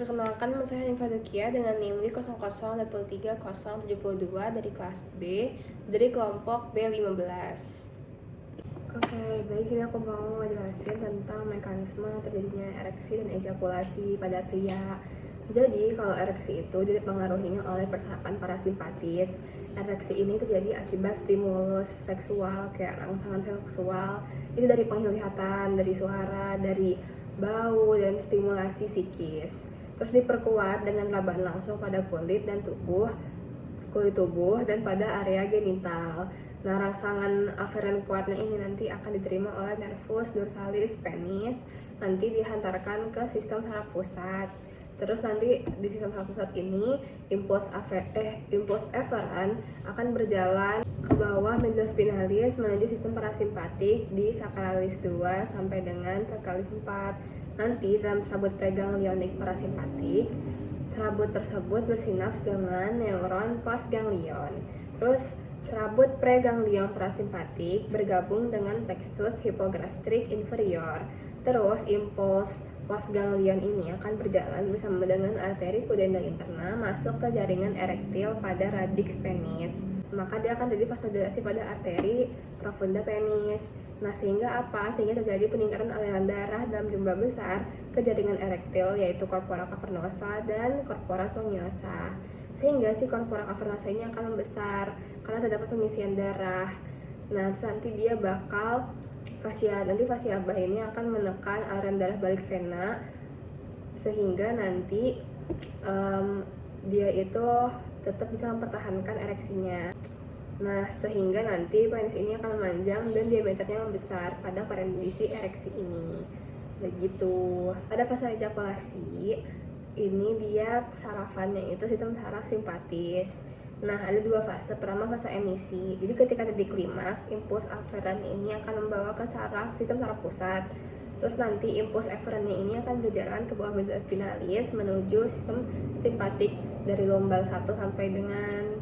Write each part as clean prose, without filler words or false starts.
Perkenalkan, nama saya Hanifah Zakia dengan NIM 00230072 dari kelas B dari kelompok B15. Oke, baik, ini aku mau ngejelasin tentang mekanisme terjadinya ereksi dan ejakulasi pada pria. Jadi, kalau ereksi itu dipengaruhinya oleh persapan parasimpatis. Ereksi ini terjadi akibat stimulus seksual, kayak rangsangan seksual. Itu dari penglihatan, dari suara, dari bau, dan stimulasi psikis. Terus diperkuat dengan laban langsung pada kulit tubuh dan pada area genital. Nah, rangsangan aferen kuatnya ini nanti akan diterima oleh nervus dorsalis penis, nanti dihantarkan ke sistem saraf pusat. Terus nanti di sistem saraf pusat ini impuls eferen akan berjalan ke bawah medulla spinalis menuju sistem parasimpatik di sakralis 2 sampai dengan sakralis 4. Nanti dalam serabut preganglionik parasimpatik, serabut tersebut bersinaps dengan neuron postganglion. Terus serabut preganglion parasimpatik bergabung dengan plexus hipogastrik inferior. Terus impuls postganglion ini akan berjalan bersama dengan arteri pudenda interna masuk ke jaringan erektil pada radix penis. Maka dia akan terjadi vasodilasi pada arteri profunda penis. Nah, sehingga terjadi peningkatan aliran darah dalam jumlah besar ke jaringan erektil, yaitu corpora cavernosa dan corpora spongiosa. Sehingga si corpora cavernosa ini akan membesar karena terdapat pengisian darah. Nah, nanti dia bakal fascia bah ini akan menekan aliran darah balik vena, sehingga nanti dia itu tetap bisa mempertahankan ereksinya. Nah, sehingga nanti penis ini akan memanjang dan diameternya membesar pada kondisi ereksi ini. Begitu. Pada fase ejakulasi, ini dia sarafannya itu sistem saraf simpatis. Nah, ada dua fase. Pertama, fase emisi. Jadi ketika terjadi klimaks, impuls aferen ini akan membawa ke sistem saraf pusat. Terus nanti impuls eferennya ini akan berjalan ke bawah medulla spinalis menuju sistem simpatik dari lombal 1 sampai dengan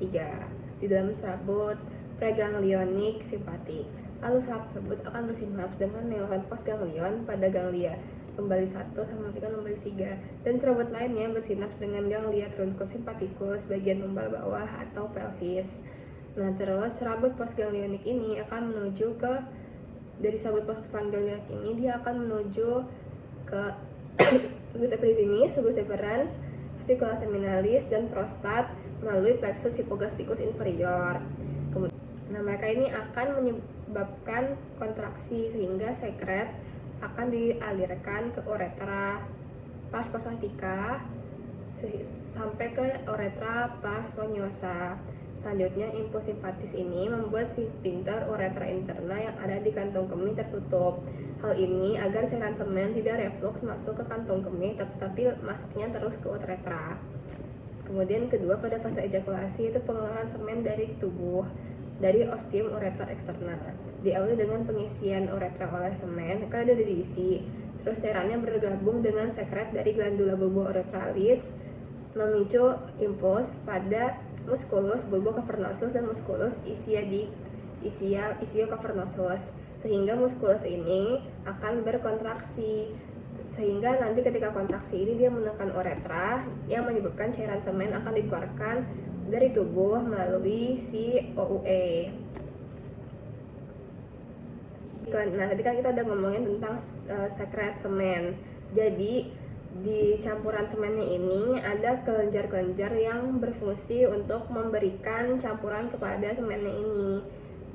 3 di dalam serabut preganglionik simpatik. Lalu saraf tersebut akan bersinaps dengan neuron postganglion pada ganglia lombali 1 sampai dengan lombali 3, dan serabut lainnya bersinaps dengan ganglia truncus sympathicus bagian lombal bawah atau pelvis. Nah, terus serabut postganglionik ini akan menuju ke dari serabut postganglionik ini dia akan menuju ke tubuus epididymis, tubuus deferens, fascicula seminalis, dan prostat melalui plexus hypogastricus inferior. Nah, mereka ini akan menyebabkan kontraksi sehingga sekret akan dialirkan ke uretra pars prostatica sampai ke uretra pars sponiosa. Selanjutnya, impuls simpatis ini membuat si pinter uretra interna yang ada di kantong kemih tertutup. Hal ini agar cairan semen tidak reflux masuk ke kantong kemih, tapi masuknya terus ke uretra. Kemudian kedua, pada fase ejakulasi itu pengeluaran semen dari tubuh dari ostium uretra eksterna. Diawali dengan pengisian uretra oleh semen karena dia diisi. Terus cairannya bergabung dengan sekret dari glandula bulbo-uretralis memicu impuls pada musculus bulbocavernosus dan musculus ischiocavernosus, sehingga musculus ini akan berkontraksi, sehingga nanti ketika kontraksi ini dia menekan uretra yang menyebabkan cairan semen akan dikeluarkan dari tubuh melalui si OUE. Nah, tadi kan kita udah ngomongin tentang sekret semen. Jadi di campuran semennya ini ada kelenjar-kelenjar yang berfungsi untuk memberikan campuran kepada semennya ini.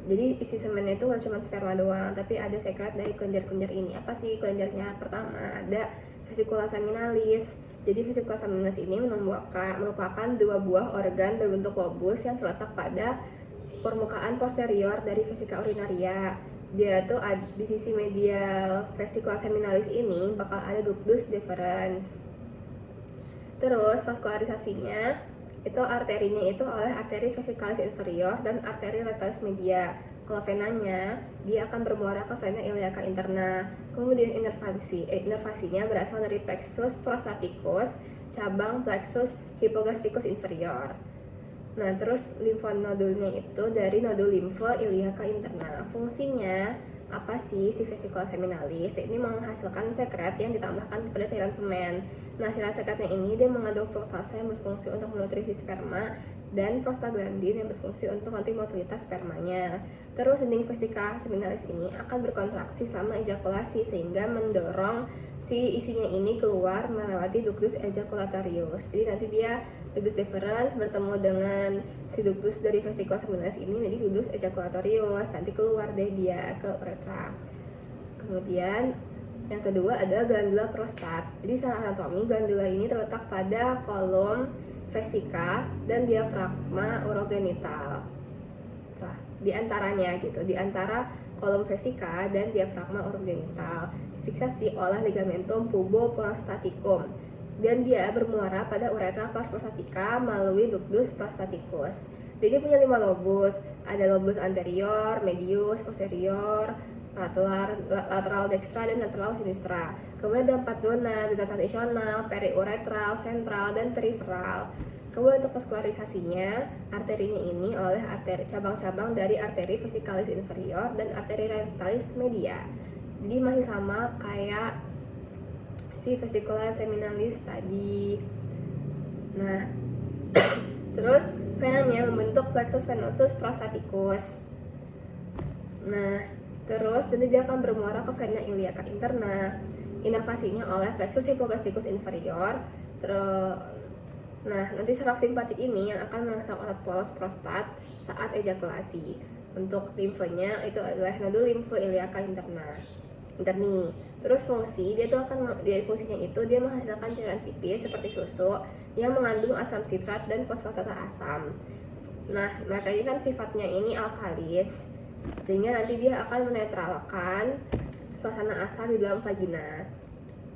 Jadi isi semennya itu gak cuma sperma doang, tapi ada sekret dari kelenjar-kelenjar ini. Apa sih kelenjarnya? Pertama, ada vesicula seminalis. Jadi vesicula seminalis ini merupakan dua buah organ berbentuk lobus yang terletak pada permukaan posterior dari vesika urinaria. Dia tuh di sisi medial vesicula seminalis ini bakal ada ductus deferens. Terus vaskularisasinya itu arterinya itu oleh arteri vesicalis inferior dan arteri rectalis media. Kalau venanya dia akan bermuara ke vena iliaca interna. Kemudian inervasinya berasal dari plexus prostaticus cabang plexus hypogastricus inferior. Nah, terus limfonodulnya itu dari nodul limfe iliaca interna. Fungsinya apa sih si vesicula seminalis? Ini menghasilkan sekret yang ditambahkan kepada cairan semen. Nah, cairan sekretnya ini dia mengandung fruktose yang berfungsi untuk menutrisi sperma dan prostaglandin yang berfungsi untuk nanti motilitas spermanya. Terus dinding vesika seminalis ini akan berkontraksi selama ejakulasi sehingga mendorong si isinya ini keluar melewati ductus ejaculatorius. Jadi nanti dia ductus deferens bertemu dengan si ductus dari vesicula seminalis ini menjadi ductus ejaculatorius, nanti keluar deh dia ke uretra. Kemudian yang kedua adalah glandula prostat. Jadi secara anatomi glandula ini terletak pada kolom vesika dan diafragma urogenital. Di antaranya gitu, di antara kolom vesika dan diafragma urogenital difiksasi oleh ligamentum puboprostaticum dan dia bermuara pada uretra pars prostatica melalui ductus prostaticus. Jadi dia punya 5 lobus, ada lobus anterior, medius, posterior, lateral dextra dan lateral sinistra. Kemudian ada 4 zona, zona tradisional, periuretral, sentral, dan periferal. Kemudian untuk vaskularisasinya, arterinya ini oleh cabang-cabang dari arteri vesicalis inferior dan arteri rectalis media. Jadi masih sama kayak si vesicula seminalis tadi. Nah, terus venanya membentuk plexus venosus prostaticus. Nah, terus nanti dia akan bermuara ke vena iliaca interna. Inervasinya oleh plexus hypogastricus inferior. Nah, nanti saraf simpatik ini yang akan merangsang otot polos prostat saat ejakulasi. Untuk limfenya itu adalah nodul limfe iliaca interni. Terus fungsinya itu dia menghasilkan cairan tipis seperti susu yang mengandung asam sitrat dan fosfatasa asam. Nah, mereka ini kan sifatnya ini alkalis, sehingga nanti dia akan menetralkan suasana asam di dalam vagina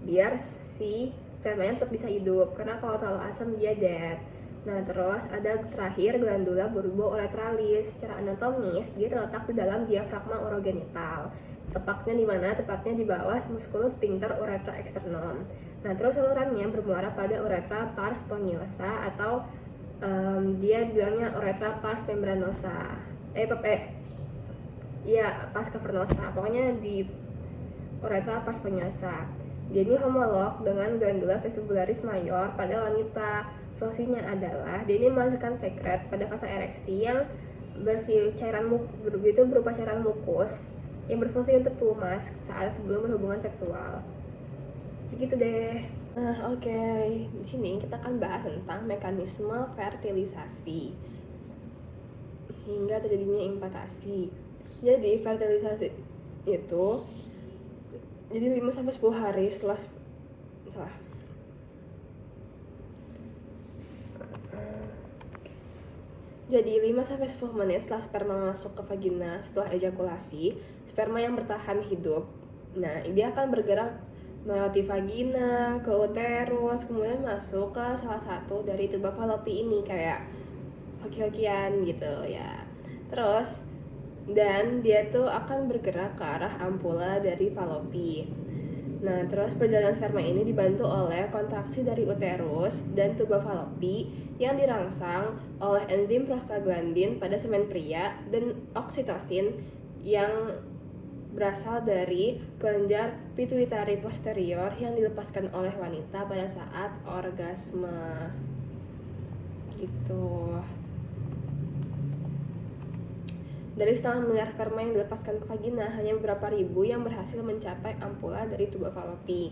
biar si spermanya tetap bisa hidup, karena kalau terlalu asam dia dead. Nah, terus ada terakhir glandula bulbo-uretralis. Secara anatomis dia terletak di dalam diafragma urogenital. Tepatnya di mana? Tepatnya di bawah musculus sphincter uretra externum. Nah, terus salurannya bermuara pada uretra pars sponiosa atau dia bilangnya uretra pars membranosa. Pars cavernosa. Pokoknya di uretra pars sponiosa. Dia ini homolog dengan glandula vestibularis mayor pada wanita. Fungsinya adalah dia ini menghasilkan sekret pada fase ereksi yang berupa cairan mukus yang berfungsi untuk pelumas saat sebelum berhubungan seksual. Begitu deh. Nah, oke. Di sini kita akan bahas tentang mekanisme fertilisasi hingga terjadinya impantasi. Jadi fertilisasi itu jadi 5-10 hari setelah Jadi 5-10 menit setelah sperma masuk ke vagina setelah ejakulasi, sperma yang bertahan hidup. Nah, dia akan bergerak melewati vagina, ke uterus, kemudian masuk ke salah satu dari tuba falopi ini kayak hoki-hokian gitu ya. Terus dan dia tuh akan bergerak ke arah ampula dari falopi. Nah, terus perjalanan sperma ini dibantu oleh kontraksi dari uterus dan tuba falopi yang dirangsang oleh enzim prostaglandin pada semen pria dan oksitosin yang berasal dari kelenjar pituitari posterior yang dilepaskan oleh wanita pada saat orgasme. Gitu. Dari 1,5 miliar sperma yang dilepaskan ke vagina, hanya beberapa ribu yang berhasil mencapai ampula dari tuba falopi.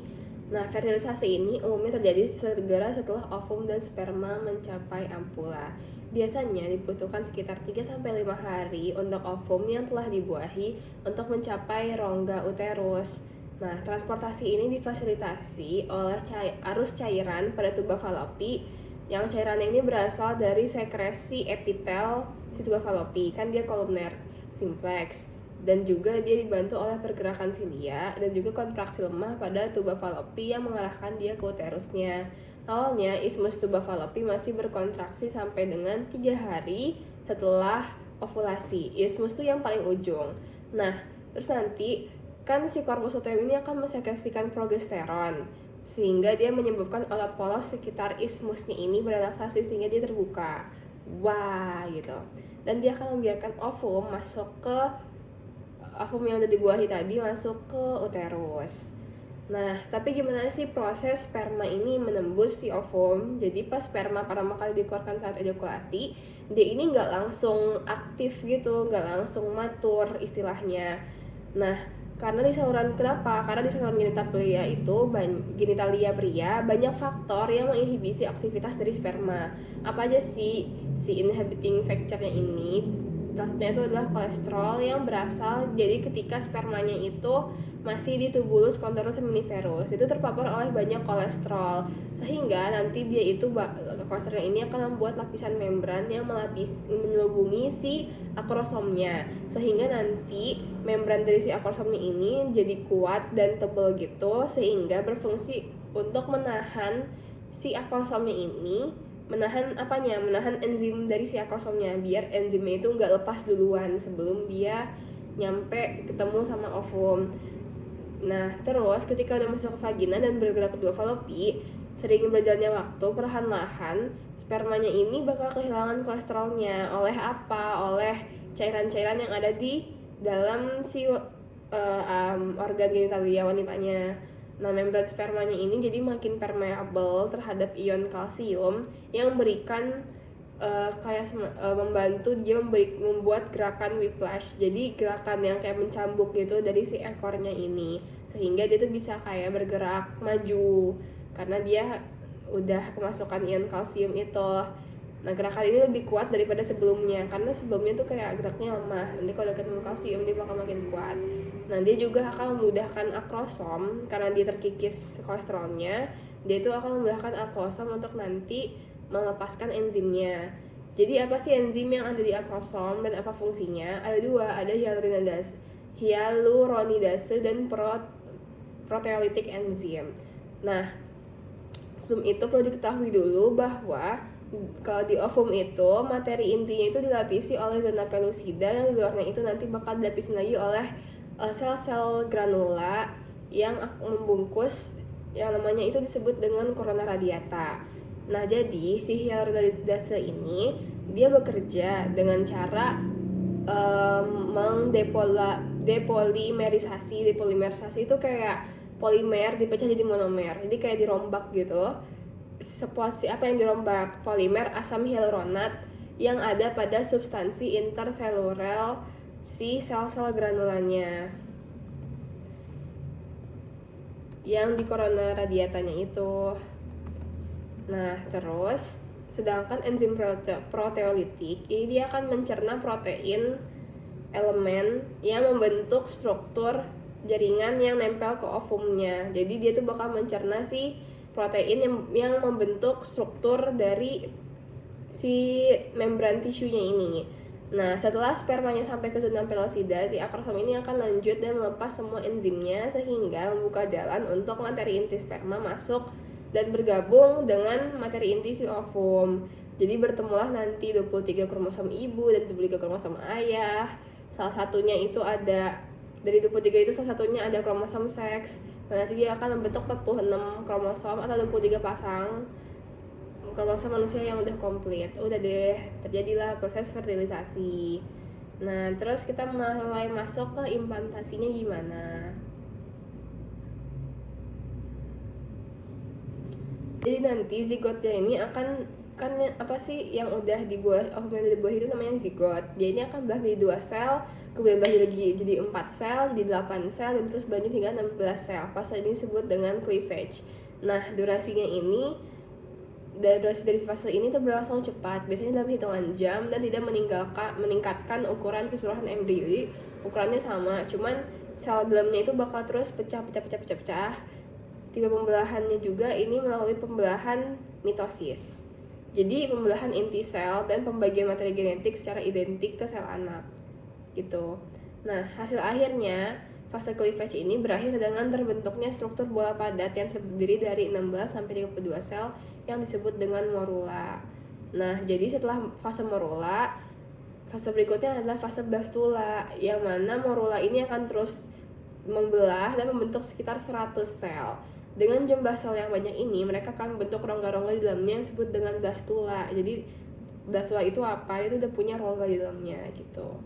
Nah, fertilisasi ini umumnya terjadi segera setelah ovum dan sperma mencapai ampula. Biasanya dibutuhkan sekitar 3-5 hari untuk ovum yang telah dibuahi untuk mencapai rongga uterus. Nah, transportasi ini difasilitasi oleh arus cairan pada tuba falopi yang cairan ini berasal dari sekresi epitel si tuba falopi, kan dia kolumner simplex, dan juga dia dibantu oleh pergerakan silia dan juga kontraksi lemah pada tuba falopi yang mengarahkan dia ke uterusnya. Awalnya ismus tuba falopi masih berkontraksi sampai dengan 3 hari setelah ovulasi. Ismus itu yang paling ujung. Nah, terus nanti kan si corpus luteum ini akan mensekresikan progesteron, sehingga dia menyebabkan otot polos sekitar ismusnya ini berelaksasi sehingga dia terbuka. Wah, gitu. Dan dia akan membiarkan ovum masuk ke ovum yang udah dibuahi tadi masuk ke uterus. Nah, tapi gimana sih proses sperma ini menembus si ovum? Jadi pas sperma pertama kali dikeluarkan saat ejakulasi, dia ini nggak langsung aktif gitu, nggak langsung matur istilahnya. Nah, karena di saluran kenapa? Karena di saluran genitalia pria banyak faktor yang menginhibisi aktivitas dari sperma. Apa aja sih si inhibiting factor-nya ini? Salah satunya itu adalah kolesterol yang berasal jadi ketika spermanya itu masih di tubulus contortus seminiferus itu terpapar oleh banyak kolesterol, sehingga nanti dia itu kolesterol ini akan membuat lapisan membran yang menyelubungi si akrosomnya, sehingga nanti membran dari si akrosomnya ini jadi kuat dan tebal gitu, sehingga berfungsi untuk menahan si akrosomnya ini, menahan enzim dari si akrosomnya, biar enzimnya itu nggak lepas duluan sebelum dia nyampe ketemu sama ovum. Nah, terus ketika udah masuk ke vagina dan bergerak ke dua falopi, sering berjalannya waktu, perlahan-lahan spermanya ini bakal kehilangan kolesterolnya. Oleh apa? Oleh cairan-cairan yang ada di dalam si organ genitalia wanitanya. Nah, membran spermanya ini jadi makin permeable terhadap ion kalsium yang memberikan membantu dia membuat gerakan whiplash, jadi gerakan yang kayak mencambuk gitu dari si ekornya ini, sehingga dia tuh bisa kayak bergerak maju karena dia udah kemasukan ion kalsium itu. Nah, gerakan ini lebih kuat daripada sebelumnya karena sebelumnya tuh kayak geraknya lemah. Nanti kalau udah ketemu kalsium dia bakal makin kuat. Nah, dia juga akan memudahkan akrosom karena dia terkikis kolesterolnya. Dia itu akan memudahkan akrosom untuk nanti melepaskan enzimnya. Jadi apa sih enzim yang ada di akrosom dan apa fungsinya? Ada dua, ada hyaluronidase dan proteolytic enzim. Nah, sebelum itu perlu diketahui dulu bahwa kalau di ovum itu materi intinya itu dilapisi oleh zona pellucida, yang di luarnya itu nanti bakal dilapisi lagi oleh sel-sel granula yang membungkus, yang namanya itu disebut dengan corona radiata. Nah, jadi si hyaluronidase ini dia bekerja dengan cara depolimerisasi. Depolimerisasi itu kayak polimer dipecah jadi monomer, jadi kayak dirombak gitu. Seperti apa yang dirombak? Polimer asam hyaluronat yang ada pada substansi interselular si sel-sel granulanya yang di corona radiatanya itu. Nah, terus sedangkan enzim proteolitik ini dia akan mencerna protein elemen yang membentuk struktur jaringan yang nempel ke ovumnya. Jadi dia tuh bakal mencerna si protein yang membentuk struktur dari si membran tisunya ini. Nah, setelah spermanya sampai ke zona pellucida, si akrosom ini akan lanjut dan melepas semua enzimnya sehingga membuka jalan untuk materi inti sperma masuk dan bergabung dengan materi inti si ovum. Jadi bertemulah nanti 23 kromosom ibu dan 23 kromosom ayah. Salah satunya itu ada, dari 23 itu salah satunya ada kromosom seks. Nah, nanti dia akan membentuk 46 kromosom atau 23 pasang kromosom manusia yang udah komplit. Udah deh, terjadilah proses fertilisasi. Nah, terus kita mulai masuk ke implantasinya gimana. Jadi nanti zigotnya ini akan, kan apa sih yang udah dibuat, ovum yang udah dibuat itu namanya zigot. Dia ini akan belah menjadi 2 sel, kemudian belah lagi jadi 4 sel, jadi 8 sel, dan terus berlanjut hingga 16 sel. Fase ini disebut dengan cleavage. Nah, durasi dari fase ini tuh berlangsung cepat, biasanya dalam hitungan jam, dan tidak meningkatkan ukuran keseluruhan embrio. Jadi ukurannya sama, cuman sel dalamnya itu bakal terus pecah. Tipe pembelahannya juga ini melalui pembelahan mitosis. Jadi pembelahan inti sel dan pembagian materi genetik secara identik ke sel anak gitu. Nah, hasil akhirnya fase cleavage ini berakhir dengan terbentuknya struktur bola padat yang terdiri dari 16 sampai 32 sel yang disebut dengan morula. Nah, jadi setelah fase morula, fase berikutnya adalah fase blastula, yang mana morula ini akan terus membelah dan membentuk sekitar 100 sel. Dengan jumlah sel yang banyak ini, mereka akan membentuk rongga-rongga di dalamnya yang disebut dengan blastula. Jadi blastula itu apa? Itu udah punya rongga di dalamnya gitu.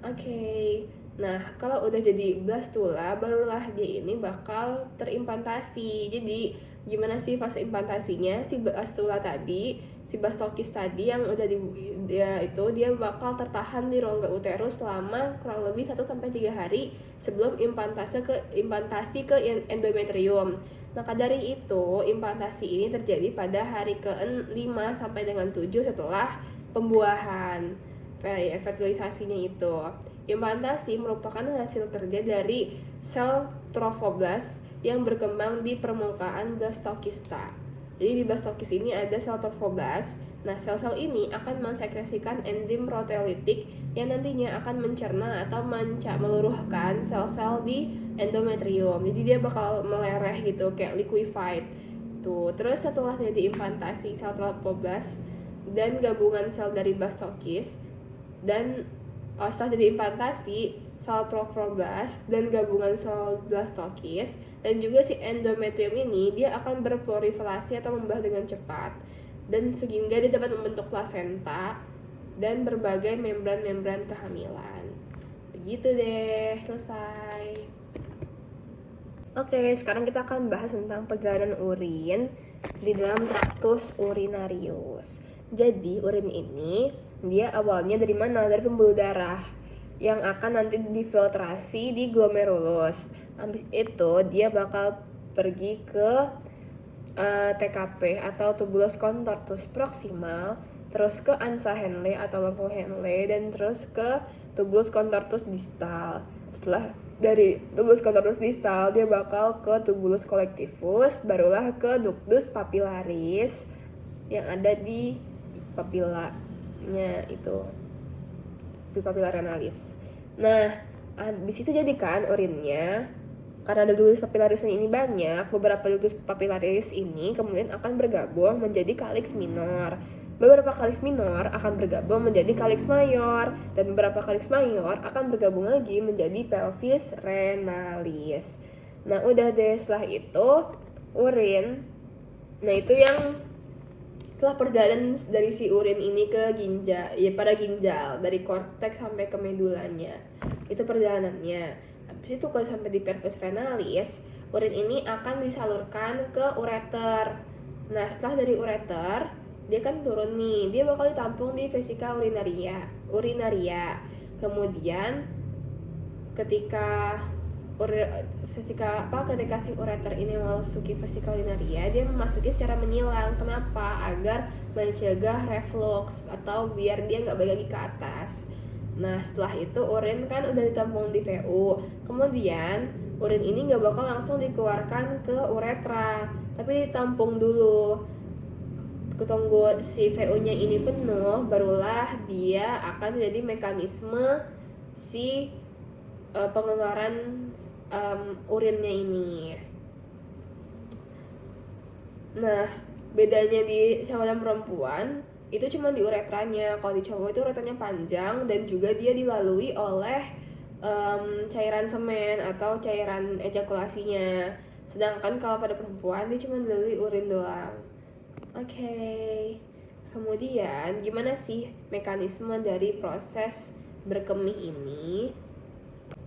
Oke. Nah, kalau udah jadi blastula, barulah dia ini bakal terimpantasi. Jadi, gimana sih fase impantasinya? Si blastula tadi, si blastokis tadi yang udah dia bakal tertahan di rongga uterus selama kurang lebih 1-3 hari sebelum impantasi ke endometrium. Maka dari itu, implantasi ini terjadi pada hari ke-5 sampai dengan 7 setelah pembuahan, fertilisasinya itu. Implantasi merupakan hasil kerja dari sel trofoblast yang berkembang di permukaan blastokista. Jadi di blastokis ini ada sel trofoblast. Nah, sel-sel ini akan mensekresikan enzim proteolitik yang nantinya akan mencerna atau meluruhkan sel-sel di endometrium. Jadi dia bakal meleleh gitu, kayak liquefied. Tuh, terus setelah jadi implantasi sel trofoblast dan gabungan sel dari blastokis dan setelah jadi implantasi sel trofoblast dan gabungan sel blastokis dan juga si endometrium ini dia akan berproliferasi atau membelah dengan cepat dan sehingga dia dapat membentuk plasenta dan berbagai membran-membran kehamilan. Begitu deh, selesai. Oke, sekarang kita akan bahas tentang perjalanan urin di dalam traktus urinarius. Jadi urin ini dia awalnya dari mana? Dari pembuluh darah yang akan nanti difiltrasi di glomerulus. Habis itu dia bakal pergi ke TKP atau tubulus contortus proximal, terus ke ansa Henle atau lengkung Henle, dan terus ke tubulus contortus distal. Setelah dari tubulus contortus distal dia bakal ke tubulus collectivus, barulah ke ductus papillaris yang ada di papilanya itu, di papilla renalis. Nah, habis itu jadikan urinnya, karena ductus papillarisnya ini banyak, beberapa ductus papillaris ini kemudian akan bergabung menjadi calyx minor. Beberapa calyx minor akan bergabung menjadi calyx mayor, dan beberapa calyx mayor akan bergabung lagi menjadi pelvis renalis. Nah, udah deh, setelah itu urin. Nah, itu yang setelah perjalanan dari si urin ini ke ginjal, ya pada ginjal, dari korteks sampai ke medulanya. Itu perjalanannya. Habis itu kalau sampai di pelvis renalis, urin ini akan disalurkan ke ureter. Nah, setelah dari ureter, dia kan turun nih, dia bakal ditampung di vesika urinaria. Kemudian ketika ketika si ureter ini memasuki vesika urinaria, dia memasuki secara menyilang. Kenapa? Agar mencegah reflux atau biar dia nggak balik lagi ke atas. Nah, setelah itu urin kan udah ditampung di VU. Kemudian urin ini nggak bakal langsung dikeluarkan ke uretra, tapi ditampung dulu. Tunggu si VU-nya ini penuh, barulah dia akan jadi mekanisme si pengeluaran urinnya ini. Nah, bedanya di cowok dan perempuan itu cuma di uretranya. Kalau di cowok itu uretranya panjang dan juga dia dilalui oleh cairan semen atau cairan ejakulasinya. Sedangkan kalau pada perempuan dia cuma dilalui urin doang. Oke. Kemudian gimana sih mekanisme dari proses berkemih ini?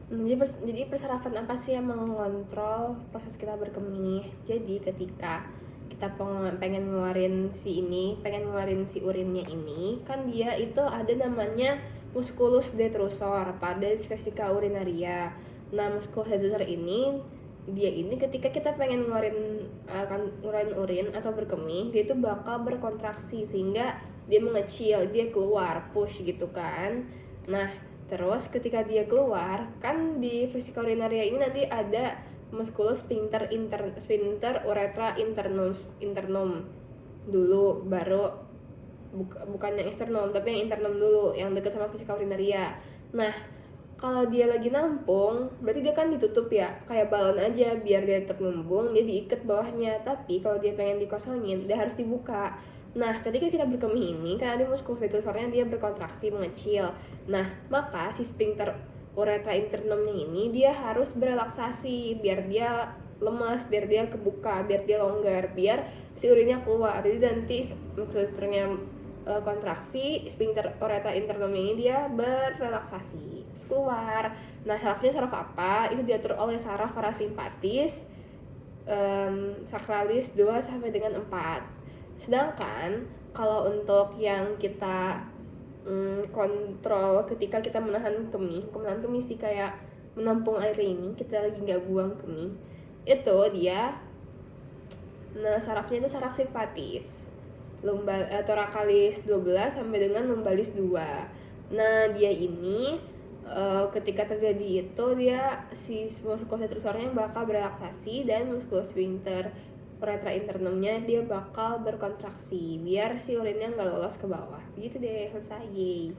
Jadi persarafan apa sih yang mengontrol proses kita berkemih? Jadi ketika kita pengen ngeluarin si urinnya ini, kan dia itu ada namanya musculus detrusor pada vesika urinaria. Nah, musculus detrusor ini dia ini ketika kita pengen ngeluarin urin atau berkemih, dia itu bakal berkontraksi sehingga dia mengecil, dia keluar, push gitu kan. Nah, terus ketika dia keluar, kan di vesika urinaria ini nanti ada musculus sphincter uretra internum dulu, baru bukan yang externum tapi yang internum dulu, yang dekat sama vesika urinaria. Nah, kalau dia lagi nampung, berarti dia kan ditutup ya, kayak balon aja, biar dia tetap ngembung, dia diikat bawahnya. Tapi kalau dia pengen dikosongin, dia harus dibuka. Nah, ketika kita berkemih ini, kan ada musculus detrussornya, dia berkontraksi, mengecil. Nah, maka si sphincter uretra internumnya ini dia harus berelaksasi, biar dia lemas, biar dia kebuka, biar dia longgar, biar si urinnya keluar. Jadi nanti musculus kontraksi, sphincter uretra internumnya ini dia berrelaksasi. Terus keluar. Nah, sarafnya saraf apa? Itu diatur oleh saraf parasimpatis, sakralis 2 sampai dengan 4. Sedangkan kalau untuk yang kita kontrol ketika kita menahan kemih sih kayak menampung air ini, kita lagi nggak buang kemih, itu dia, nah sarafnya itu saraf simpatis, thoracalis 12 sampai dengan lumbalis 2. Nah dia ini ketika terjadi itu dia si musculus retrusornya bakal berelaksasi dan musculus sphincter uretra internumnya dia bakal berkontraksi biar si urinnya nggak lolos ke bawah. Begitu deh, selesai.